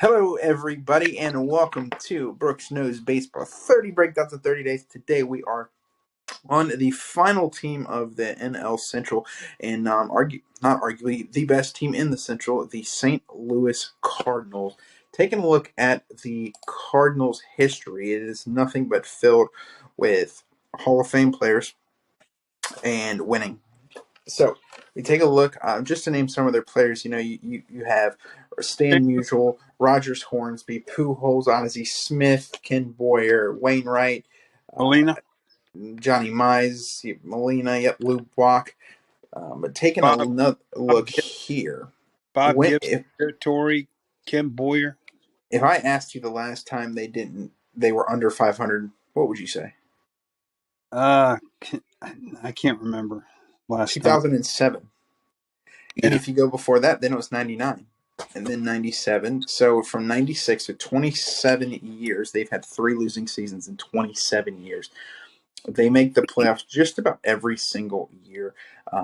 Hello, everybody, and welcome to Brooks Knows Baseball 30 Breakdowns in 30 Days. Today, we are on the final team of the NL Central, and not arguably the best team in the Central, the St. Louis Cardinals. Taking a look at the Cardinals' history, it is nothing but filled with Hall of Fame players and winning. So we take a look, just to name some of their players. You have Stan Musial, Rogers Hornsby, Pujols, Ozzie Smith, Ken Boyer, Wainwright, Molina, Johnny Mize, Molina, Lou Block. But taking Bob, another look here, Bob when Gibson, Torrey, Kim Boyer. if I asked you the last time they were under 500, what would you say? I can't remember last time. 2007. And Yeah, if you go before that, then it was 99. And then 97. So from 96 to 27 years, they've had 3 losing seasons in 27 years. They make the playoffs just about every single year.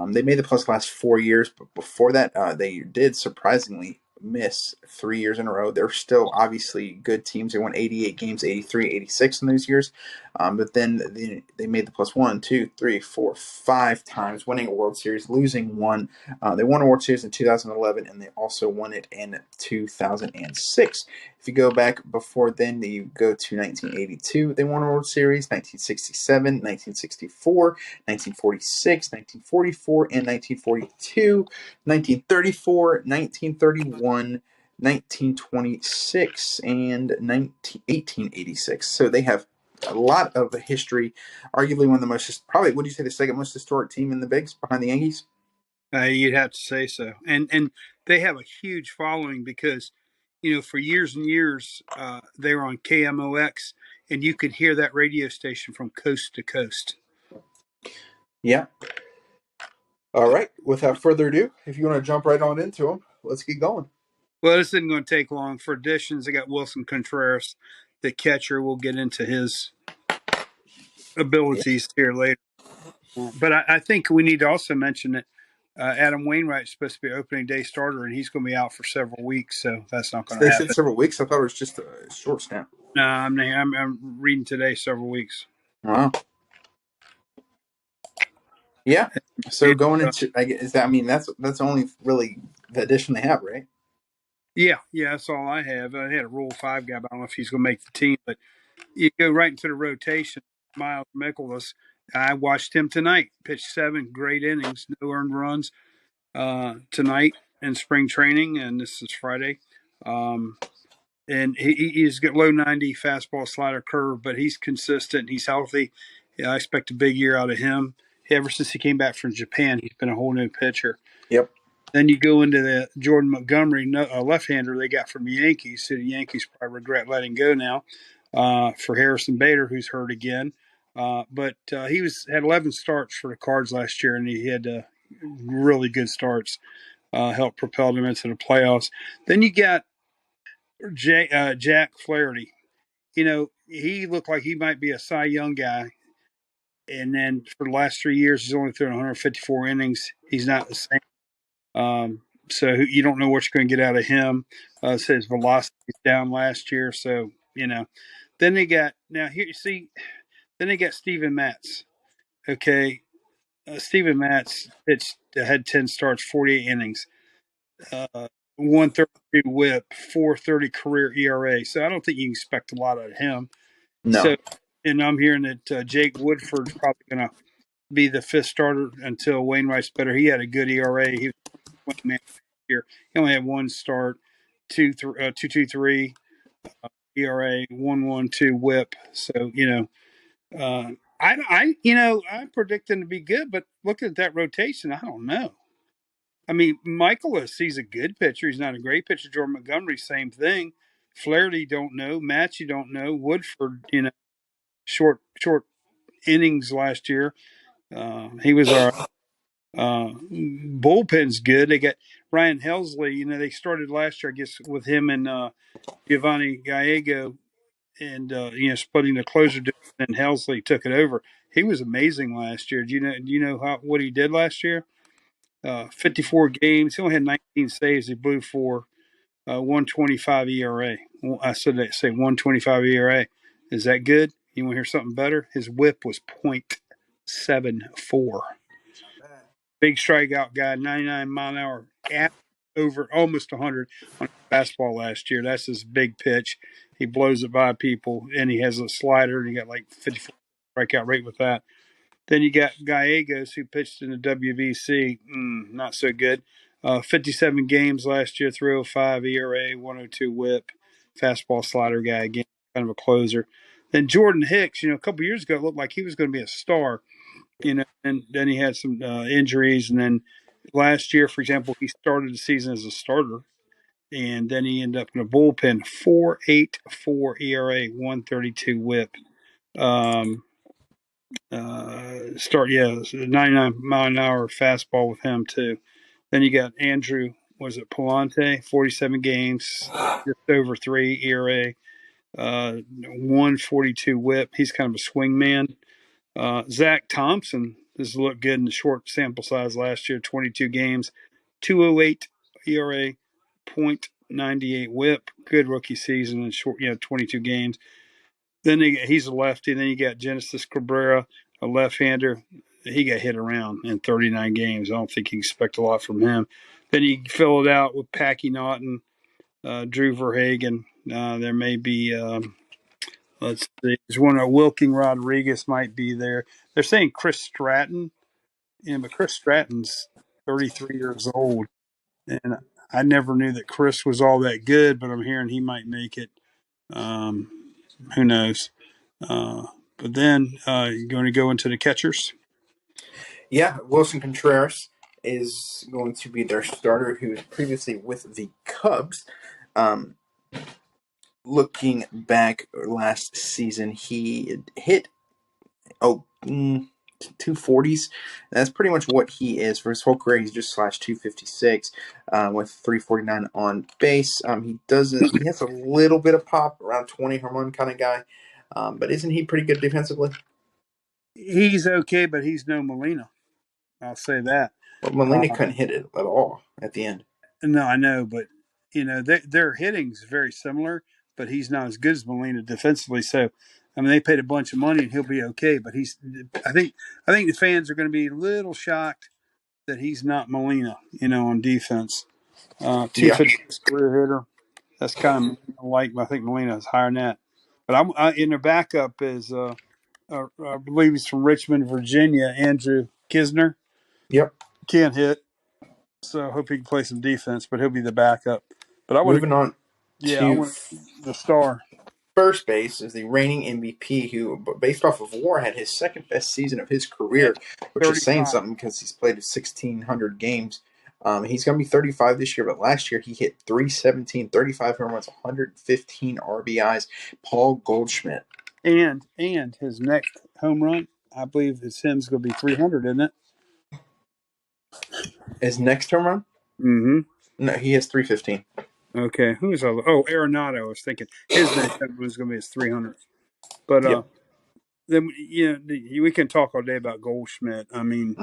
They made the playoffs last 4 years, but before that, they did surprisingly miss 3 years in a row. They're still obviously good teams. They won 88 games, 83, 86 in those years. But then they made the plus 1, 2, 3, 4, 5 times, winning a World Series, losing one. They won a World Series in 2011, and they also won it in 2006. If you go back before then, you go to 1982, they won a World Series, 1967, 1964, 1946, 1944, and 1942, 1934, 1931, 1926, and 1886. So they have a lot of history. Arguably one of the most, probably, would you say the second most historic team in the Bigs behind the Yankees? you'd have to say so. And they have a huge following because, for years and years, they were on KMOX, and you could hear that radio station from coast to coast. Yeah. All right. Without further ado, if you want to jump right on into them, let's get going. Well, this isn't going to take long. For additions, they got Wilson Contreras, the catcher. We'll get into his abilities here later. But I think we need to also mention that Adam Wainwright's supposed to be an opening day starter, and he's going to be out for several weeks, so that's not going to They said happen. several weeks. I thought it was just a short snap. No, I'm reading today several weeks. Wow. Yeah. So going into, I guess, that's only really the addition they have, right? Yeah, that's all I have. I had a Rule 5 guy, but I don't know if he's going to make the team. But you go right into the rotation. Miles Mikolas, I watched him tonight. Pitched 7 great innings, no earned runs tonight in spring training, and this is Friday. And he's got low 90 fastball, slider, curve, but he's consistent. He's healthy. Yeah, I expect a big year out of him. Ever since he came back from Japan, he's been a whole new pitcher. Yep. Then you go into the Jordan Montgomery, a left-hander they got from the Yankees. So the Yankees probably regret letting go now for Harrison Bader, who's hurt again. But he had 11 starts for the Cards last year, and he had really good starts. Helped propel them into the playoffs. Then you got Jack Flaherty. He looked like he might be a Cy Young guy. And then for the last 3 years, he's only thrown 154 innings. He's not the same. So you don't know what you're going to get out of him. So his velocity is down last year. So, Then they got then they got Steven Matz. Okay. Steven Matz had 10 starts, 48 innings, 132 whip, 430 career ERA. So I don't think you can expect a lot out of him. No. So, and I'm hearing that Jake Woodford's probably going to be the 5th starter until Wainwright's better. He had a good ERA. He was man here. He only had 1 start, 2.23 ERA, 1.12 WHIP. So I predict him to be good, but looking at that rotation, I don't know. I mean, Michaelis, he's a good pitcher. He's not a great pitcher. Jordan Montgomery, same thing. Flaherty, don't know. Match, you don't know. Woodford, short innings last year. He was our bullpen's good. They got Ryan Helsley. They started last year, I guess, with him and Giovanni Gallego, and splitting the closer. And Helsley took it over. He was amazing last year. Do you know what he did last year? 54 games. He only had 19 saves. He blew 4. 125 ERA. I said they say 125 ERA. Is that good? You want to hear something better? His WHIP was .74. Big strikeout guy, 99 mile an hour, over almost 100 on a fastball last year. That's his big pitch. He blows it by people, and he has a slider, and he got like 54 strikeout rate with that. Then you got Gallegos, who pitched in the WBC. Not so good. 57 games last year, 305 ERA, 102 WHIP. Fastball slider guy again, kind of a closer. Then Jordan Hicks, a couple years ago, it looked like he was going to be a star, and then he had some injuries. And then last year, for example, he started the season as a starter, and then he ended up in a bullpen. 4.84 ERA, 132 WHIP. Start 99 mile an hour fastball with him too. Then you got Andrew, was it Palante? 47 games, just over 3 ERA, 142 WHIP. He's kind of a swing man. Zach Thompson has looked good in the short sample size last year, 22 games, 208 ERA, .98 WHIP. Good rookie season in short, 22 games. Then he's a lefty. Then you got Genesis Cabrera, a left-hander. He got hit around in 39 games. I don't think you can expect a lot from him. Then you fill it out with Packy Naughton, Drew Verhagen. There may be, let's see, there's one. Wilking Rodriguez might be there. They're saying Chris Stratton, but Chris Stratton's 33 years old, and I never knew that Chris was all that good. But I'm hearing he might make it. Um, who knows? But then you're going to go into the catchers. Yeah, Wilson Contreras is going to be their starter, who was previously with the Cubs. Looking back last season, he hit 240s. That's pretty much what he is for his whole career. He's just slash 256 with 349 on base. He has a little bit of pop, around 20 home run kind of guy. But isn't he pretty good defensively? He's okay, but he's no Molina. I'll say that. But Molina couldn't hit it at all at the end. No, I know, but their hitting's very similar, but he's not as good as Molina defensively. So, I mean, they paid a bunch of money and he'll be okay. But I think the fans are going to be a little shocked that he's not Molina, on defense. 256 career hitter. That's kind of like, I think Molina is higher than that. But in their backup is, I believe he's from Richmond, Virginia, Andrew Kisner. Yep. Can't hit. So I hope he can play some defense, but he'll be the backup. But Moving on I to want the star. first base is the reigning MVP, who, based off of WAR, had his second best season of his career, which is saying something because he's played 1,600 games. He's going to be 35 this year, but last year he hit 317, 35 home runs, 115 RBIs. Paul Goldschmidt. And his next home run, I believe his him's going to be 300, isn't it? His next home run? Mm-hmm. No, he has 315. Okay. Who's Arenado? I was thinking his next home run is going to be his 300. But then we can talk all day about Goldschmidt. I mean,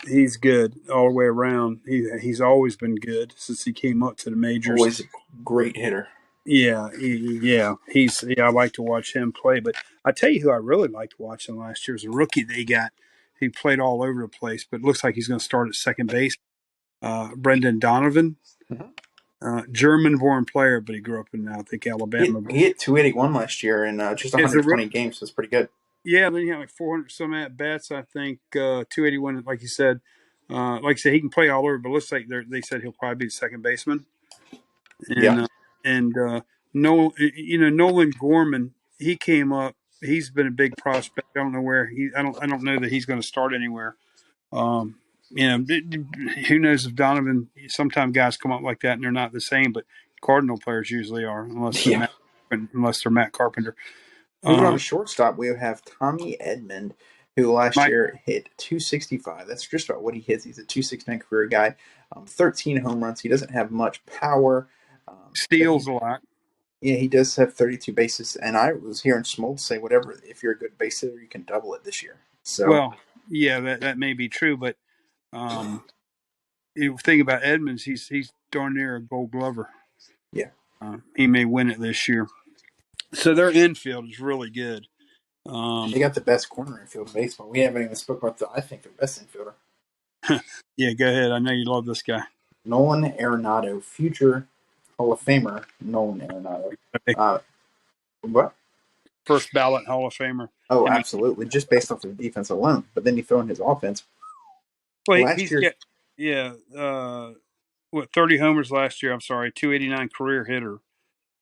he's good all the way around. He's always been good since he came up to the majors. Always a great hitter. Yeah. I like to watch him play. But I tell you who I really liked watching last year is a rookie they got. He played all over the place, but it looks like he's going to start at second base. Brendan Donovan, German-born player, but he grew up in, I think, Alabama. He hit 281 last year in just 120 games, so it's pretty good. Yeah, then he had like 400 some at bats. I think 281, like you said. Like I said, he can play all over, but looks like they said he'll probably be the second baseman. And Nolan Gorman, he came up. He's been a big prospect. I don't know where I don't know that he's going to start anywhere. Who knows if Donovan? Sometimes guys come up like that and they're not the same, but Cardinal players usually are, unless they're Matt Carpenter. Moving on to shortstop, we have Tommy Edman, who last year hit 265. That's just about what he hits. He's a 269 career guy. 13 home runs. He doesn't have much power. Steals a lot. Yeah, he does have 32 bases. And I was hearing Schmoltz say, whatever, if you're a good base hitter, you can double it this year. So, well, yeah, that may be true, but you think about Edmonds, he's darn near a Gold Glover. Yeah. He may win it this year. So their infield is really good. They got the best corner infield in baseball. We haven't even spoken about I think, their best infielder. Yeah, go ahead. I know you love this guy. Nolan Arenado, future Hall of Famer Nolan Arenado. What? First ballot Hall of Famer. Oh, I mean, absolutely. Just based off of defense alone. But then you throw in his offense. well, Last he's year's, got, yeah, 30 homers last year. I'm sorry, 289 career hitter,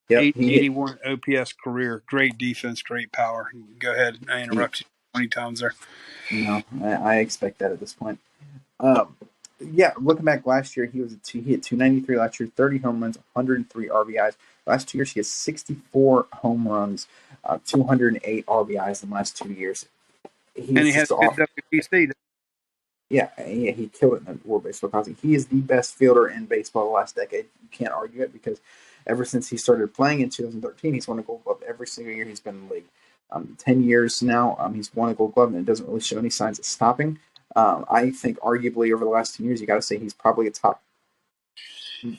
yep, he hit. 881 OPS career. Great defense, great power. Go ahead. I interrupted you 20 times there. No, I expect that at this point. Um, yeah, looking back last year, he hit 293 last year, 30 home runs, 103 RBIs. Last 2 years, he has 64 home runs, 208 RBIs in the last 2 years. And He's he has just a good off. WBC. Yeah, he killed it in the World Baseball Classic. He is the best fielder in baseball the last decade. You can't argue it because ever since he started playing in 2013, he's won a Gold Glove every single year he's been in the league. 10 years now, he's won a Gold Glove, and it doesn't really show any signs of stopping. I think arguably over the last 10 years, you got to say he's probably a top,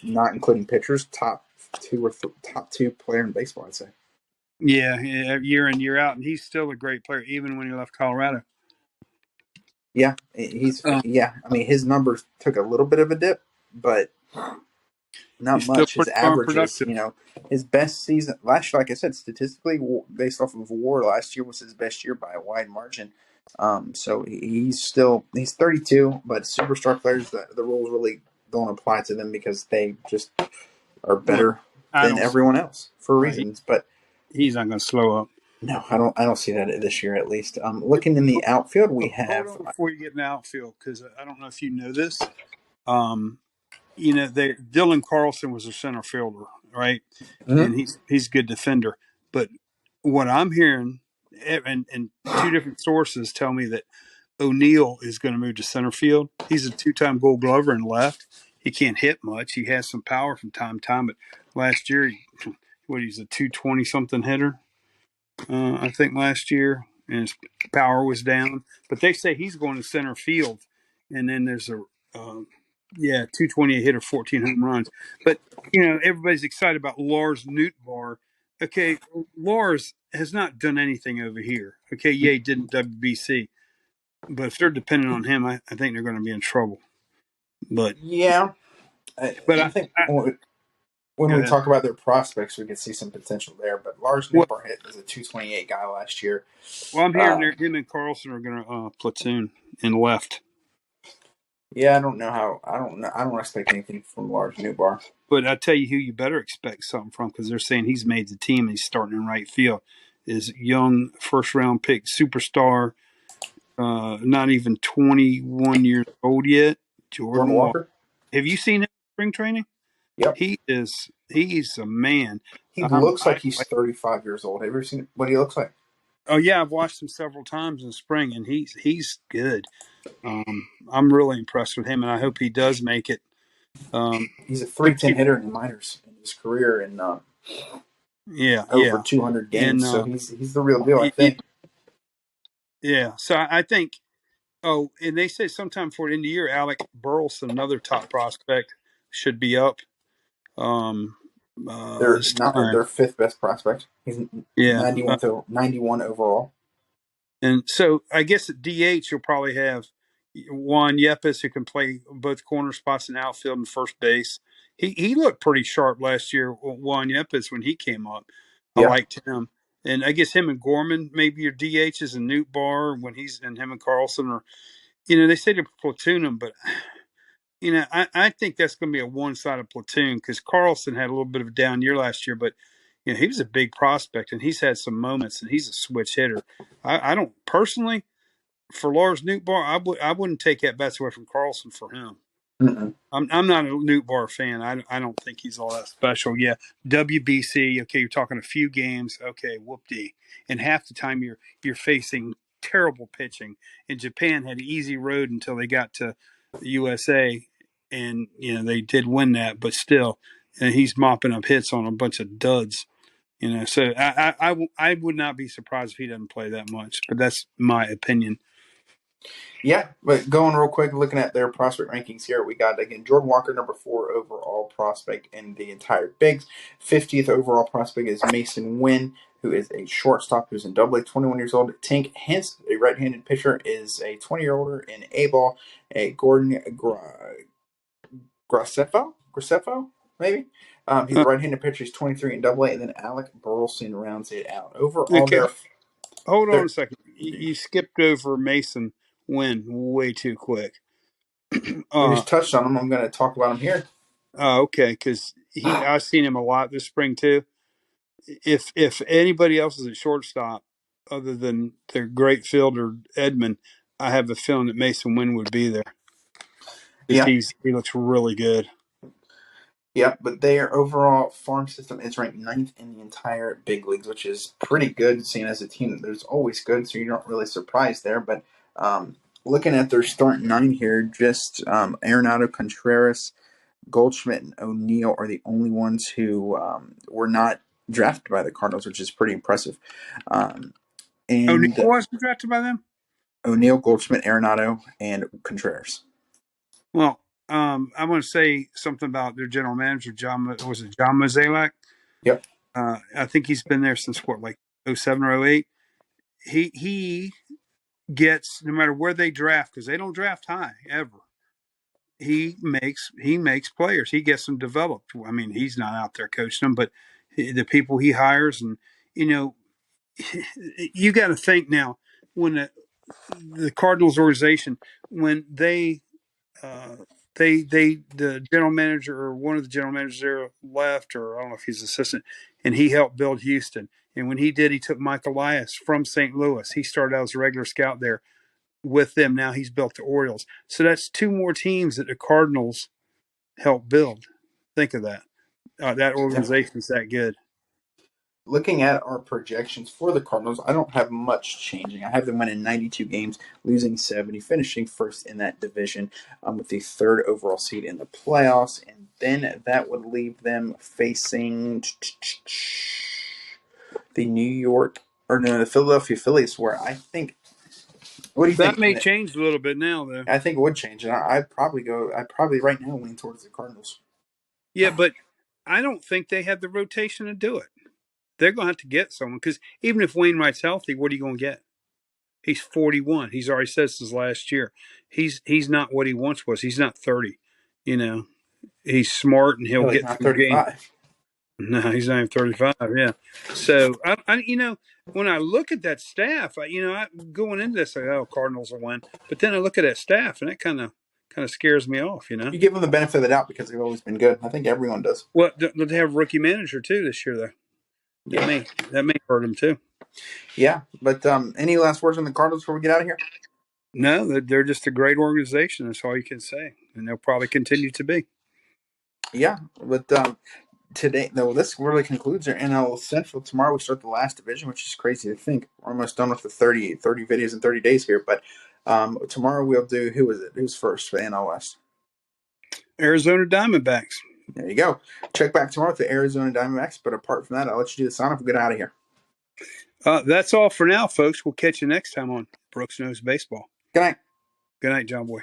not including pitchers, top two player in baseball. I'd say. Yeah, year in, year out. And he's still a great player, even when he left Colorado. Yeah, Um, I mean, his numbers took a little bit of a dip, but not he's still much. His pretty darn averages, productive. his best season last year, like I said, statistically based off of WAR, last year was his best year by a wide margin. So he's 32, but superstar players, the rules really don't apply to them because they just are Well, better I than don't. everyone else for Right, reasons. But he's not going to slow up. no, I don't see that this year at least. Looking in the outfield, we Hold have on before you get in the outfield, because I don't know if you know this. Um, Dylan Carlson was a center fielder, right? Mhm. And he's a good defender. But what I'm hearing, and two different sources tell me that O'Neill is going to move to center field. He's a two-time Gold Glover in left. He can't hit much. He has some power from time to time, but last year, he's a 220 something hitter. I think last year, and his power was down. But they say he's going to center field, and then there's a 220 hitter, 14 home runs. But everybody's excited about Lars Nootbaar. Okay, Lars has not done anything over here. Okay, yeah, he didn't WBC, but if they're dependent on him, I think they're going to be in trouble. But Yeah, but I think when go we ahead. talk about their prospects, we could see some potential there. But Lars Well, Nootbaar hit as a 228 guy last year. I'm hearing Uh, him and Carlson are going to platoon in left. yeah, I don't know how. I don't know. I don't expect anything from Lars Nootbaar. But I tell you who you better expect something from, because they're saying he's made the team and he's starting in right field. Is young first round pick superstar, not even 21 years old yet, Jordan Jordan Walker. Walker. Have you seen him in spring training? Yep, He's a man. he looks like I he's like. 35 years old. Have you ever seen what he looks like? Oh yeah, I've watched him several times in spring, and he's good. I'm really impressed with him, and I hope he does make it. He's a But 310 hitter in the minors in his career and over yeah, 200 and games. So he's the real deal, I think. yeah. So I think. Oh, and they say sometime before the end of the year, Alec Burleson, another top prospect, should be up. Um, They're his not time. their fifth best prospect. He's Yeah. 91 overall. And so I guess at DH, you'll probably have Juan Yepes, who can play both corner spots and outfield and first base. He looked pretty sharp last year, Juan Yepes, when he came up. I Yeah, liked him. And I guess him and Gorman, maybe your DHs and Newt Barr when and him and Carlson are, they say to platoon him, but I think that's going to be a one-sided platoon because Carlson had a little bit of a down year last year, but he was a big prospect and he's had some moments and he's a switch hitter. I don't personally for Lars Nootbaar, I wouldn't take that bets away from Carlson for him. Mm-mm. I'm not a Nootbaar fan. I don't think he's all that special. Yeah, WBC. Okay, you're talking a few games. Okay, whoop-dee. And half the time you're facing terrible pitching. And Japan had an easy road until they got to the USA, and they did win that, but still, and he's mopping up hits on a bunch of duds. So I would not be surprised if he doesn't play that much. But that's my opinion. Yeah, but going real quick, looking at their prospect rankings here, we got again Jordan Walker, number 4 overall prospect in the entire Bigs. 50th overall prospect is Mason Wynn, who is a shortstop who's in Double A, 21 years old. Tank Hence, a right-handed pitcher, is a 20-year-older in A ball. A Gordon Graceffo, maybe. He's a Uh, right-handed pitcher. He's 23 in Double A, and then Alec Burleson rounds it out. Overall, okay, they're hold on a they're second. You skipped over Mason Wynn way too quick. we Uh, just touched on him. I'm going to talk about him here. okay, because I've seen him a lot this spring too. If anybody else is at shortstop other than their great fielder Edmund, I have a feeling that Mason Wynn would be there because Yeah, he looks really good. yeah, but their overall farm system is ranked ninth in the entire big leagues, which is pretty good, seeing as a team that there's always good, so you're not really surprised there. But looking at their start nine here, just Arenado, Contreras, Goldschmidt, and O'Neill are the only ones who were not drafted by the Cardinals, which is pretty impressive. Um, O'Neill and wasn't drafted by them. O'Neill, Goldschmidt, Arenado, and Contreras. Well, I want to say something about their general manager, was it John Mozeliak? Yep. I think he's been there since what, like '07 or '08. He gets no matter where they draft because they don't draft high ever. He makes players. He gets them developed. I mean, he's not out there coaching them, but the people he hires, and you know, you got to think now when the Cardinals organization when uh, the general manager or one of the general managers there left, or I don't know if he's assistant, and he helped build Houston. And when he did, he took Mike Elias from St. Louis. He started out as a regular scout there with them. Now he's built the Orioles. So that's two more teams that the Cardinals helped build. Think of that. That Yeah. organization's that good. Looking at our projections for the Cardinals, I don't have much changing. I have them winning 92 games, losing 70, finishing first in that division with the third overall seed in the playoffs. And then that would leave them facing the New York, or no, the Philadelphia Phillies, where I think, what do you That think? may change a little bit now, though. I think it would change. And I'd probably right now lean towards the Cardinals. Yeah, but I don't think they have the rotation to do it. They're going to have to get someone because even if Wainwright's healthy, what are you going to get? He's 41. He's already said since last year. He's not what he once was. He's not 30. You know, he's smart and he'll Hell, he's get not through games. 35. No, he's not even 35. Yeah. So when I look at that staff, going into this, Cardinals will win. But then I look at that staff, and it kind of scares me off. You give them the benefit of the doubt because they've always been good. I think everyone does. Well, they have a rookie manager too this year, though. That Yeah. may that may hurt them too. Yeah, but any last words on the Cardinals before we get out of here? No, they're just a great organization. That's all you can say, and they'll probably continue to be. Yeah, but today, though, this really concludes our NL Central. Tomorrow we start the last division, which is crazy to think. We're almost done with the 30 videos in 30 days here. But tomorrow we'll do, who is it? Who's first for NL West? Arizona Diamondbacks. There you go. Check back tomorrow with the Arizona Diamondbacks. But apart from that, I'll let you do the sign off and get out of here. That's all for now, folks. We'll catch you next time on Brooks Knows Baseball. Good night. Good night, John Boy.